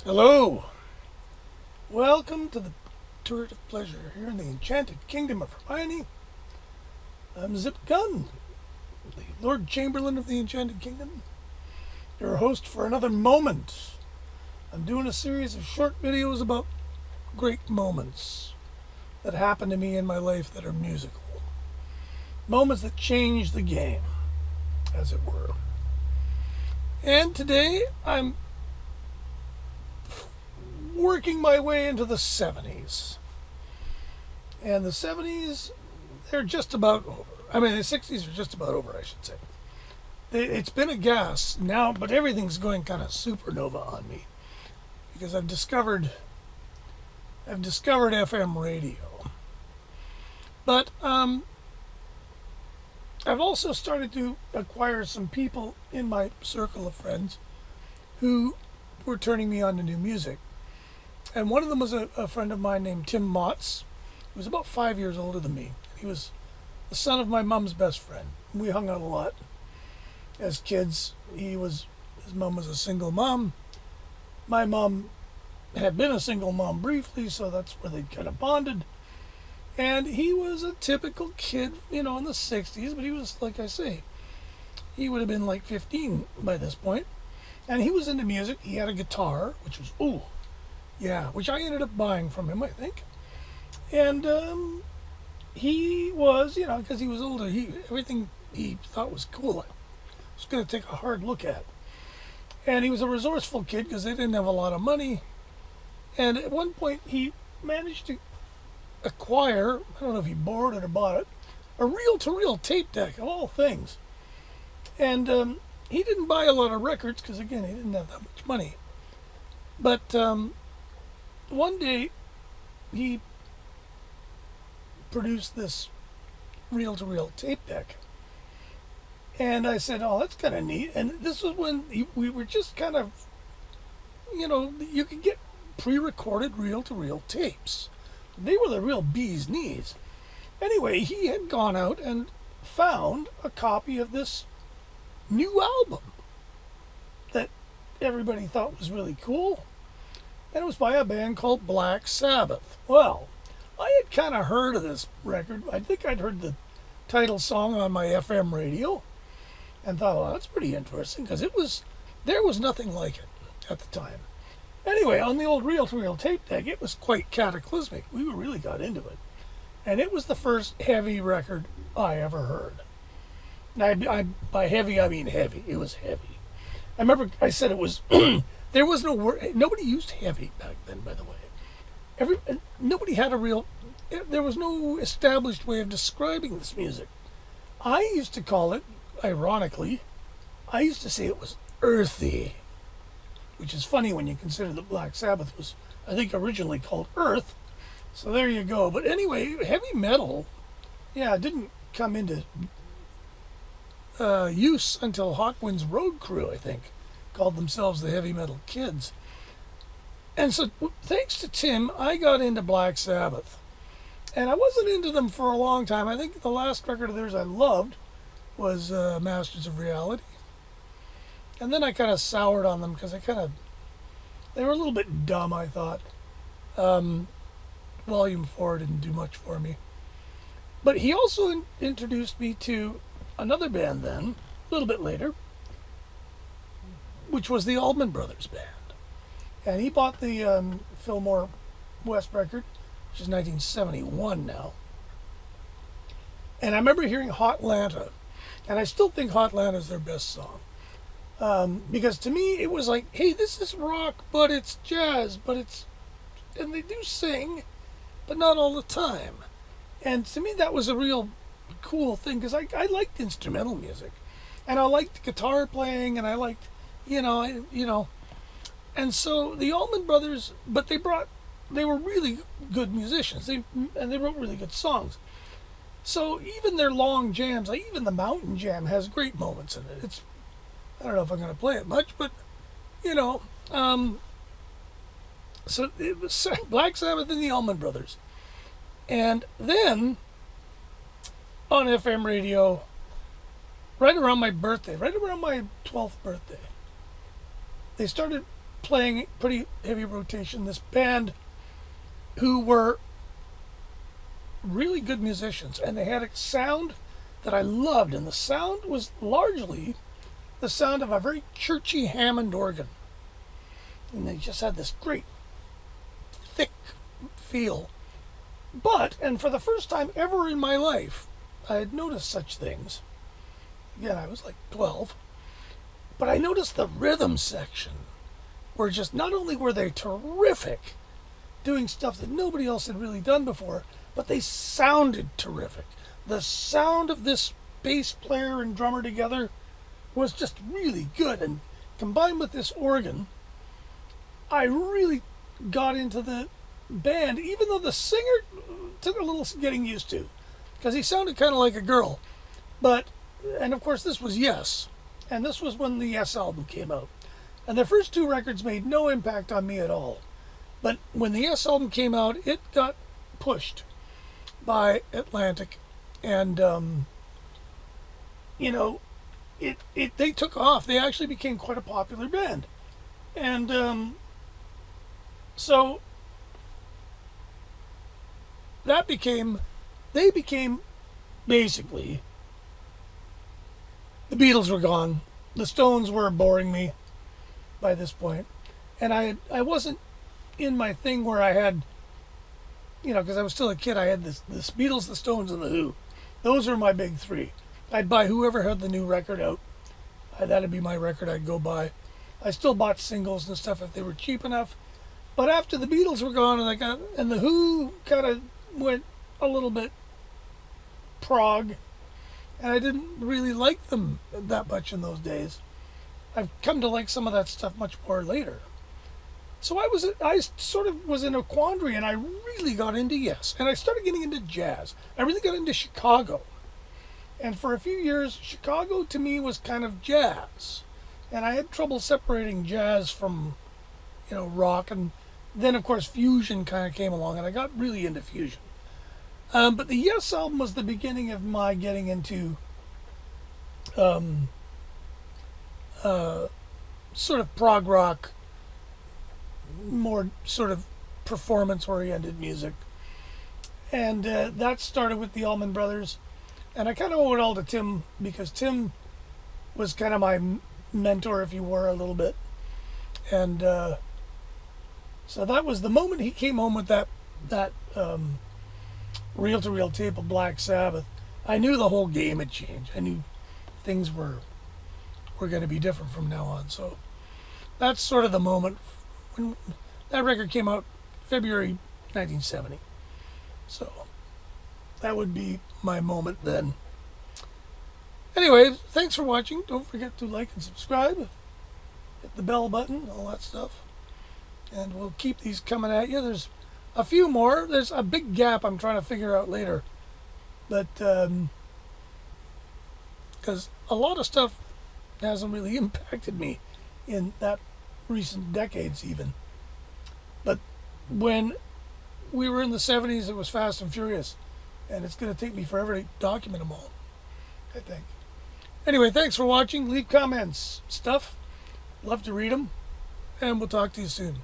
Hello! Welcome to the Turret of Pleasure here in the Enchanted Kingdom of Hermione. I'm Zip Gunn, the Lord Chamberlain of the Enchanted Kingdom, your host for another moment. I'm doing a series of short videos about great moments that happen to me in my life that are musical. Moments that change the game, as it were. And today I'm working my way into the 70s. And the 70s, they're just about over. I mean, the 60s are just about over, I should say. It's been a gas now, but everything's going kind of supernova on me. Because I've discovered FM radio. But I've also started to acquire some people in my circle of friends who were turning me on to new music. And one of them was a friend of mine named Tim Motz, who was about 5 years older than me. He was the son of my mom's best friend. We hung out a lot as kids. His mom was a single mom. My mom had been a single mom briefly, so that's where they kind of bonded. And he was a typical kid, in the 60s, but he was, like I say, he would have been like 15 by this point. And he was into music. He had a guitar, which was, which I ended up buying from him, I think. And he was, because he was older, everything he thought was cool, I was going to take a hard look at. And he was a resourceful kid because they didn't have a lot of money. And at one point, he managed to acquire, I don't know if he borrowed it or bought it, a reel-to-reel tape deck, of all things. And he didn't buy a lot of records because, again, he didn't have that much money. But one day, he produced this reel-to-reel tape deck. And I said, oh, that's kind of neat. And this was when we were just kind of, you could get pre-recorded reel-to-reel tapes. They were the real bee's knees. Anyway, he had gone out and found a copy of this new album that everybody thought was really cool. And it was by a band called Black Sabbath. Well, I had kind of heard of this record. I think I'd heard the title song on my FM radio and thought, well, that's pretty interesting because there was nothing like it at the time. Anyway, on the old reel-to-reel tape deck, it was quite cataclysmic. We really got into it. And it was the first heavy record I ever heard. Now, by heavy, I mean heavy. It was heavy. I remember I said it was... There was no word. Nobody used heavy back then, by the way. Nobody had there was no established way of describing this music. I used to call it, ironically, I used to say it was earthy, which is funny when you consider that Black Sabbath was, I think, originally called Earth. So there you go. But anyway, heavy metal, didn't come into use until Hot Wind's Road Crew, I think, called themselves the Heavy Metal Kids. And so, thanks to Tim, I got into Black Sabbath. And I wasn't into them for a long time. I think the last record of theirs I loved was Masters of Reality. And then I kind of soured on them because they were a little bit dumb, I thought. Volume 4 didn't do much for me. But he also introduced me to another band then, a little bit later, which was the Allman Brothers Band. And he bought the Fillmore West record, which is 1971 now. And I remember hearing Hotlanta, and I still think Hotlanta is their best song. Because to me, it was like, hey, this is rock, but it's jazz, and they do sing, but not all the time. And to me, that was a real cool thing, because I liked instrumental music. And I liked guitar playing, and I liked, And so the Allman Brothers, but they were really good musicians, and they wrote really good songs. So even their long jams, like even the Mountain Jam has great moments in it. I don't know if I'm going to play it much, but, so it was Black Sabbath and the Allman Brothers. And then, on FM radio, right around my birthday, right around my 12th birthday, they started playing pretty heavy rotation. This band who were really good musicians, and they had a sound that I loved, and the sound was largely the sound of a very churchy Hammond organ. And they just had this great, thick feel. But, and for the first time ever in my life, I had noticed such things. Again, I was like 12. But I noticed the rhythm section were just, not only were they terrific, doing stuff that nobody else had really done before, but they sounded terrific. The sound of this bass player and drummer together was just really good. And combined with this organ, I really got into the band, even though the singer took a little getting used to, because he sounded kind of like a girl. But, and of course this was Yes, and this was when the Yes album came out. And the first two records made no impact on me at all. But when the Yes album came out, it got pushed by Atlantic, and you know, they took off. They actually became quite a popular band, and so that they became basically, the Beatles were gone, the Stones were boring me by this point, and I wasn't in my thing where I had, you know, because I was still a kid, I had this Beatles, the Stones, and the Who. Those are my big three. I'd buy whoever had the new record out. That'd be my record I'd go buy. I still bought singles and stuff if they were cheap enough. But after the Beatles were gone, and the Who kind of went a little bit prog, and I didn't really like them that much in those days. I've come to like some of that stuff much more later. So I sort of was in a quandary, and I really got into Yes. And I started getting into jazz. I really got into Chicago. And for a few years, Chicago to me was kind of jazz. And I had trouble separating jazz from, you know, rock. And then, of course, fusion kind of came along, and I got really into fusion. But the Yes album was the beginning of my getting into sort of prog rock, more sort of performance-oriented music. And that started with the Allman Brothers. And I kind of owe it all to Tim, because Tim was kind of my mentor, if you were, a little bit. And so that was the moment he came home with that reel-to-reel tape of Black Sabbath. I knew the whole game had changed. I knew things were going to be different from now on. So that's sort of the moment when that record came out, February 1970. So that would be my moment then. Anyway, thanks for watching. Don't forget to like and subscribe. Hit the bell button, all that stuff. And we'll keep these coming at you. There's a few more. There's a big gap I'm trying to figure out later. But, because a lot of stuff hasn't really impacted me in that recent decades even. But when we were in the 70s, it was Fast and Furious. And it's going to take me forever to document them all, I think. Anyway, thanks for watching. Leave comments, stuff. Love to read them. And we'll talk to you soon.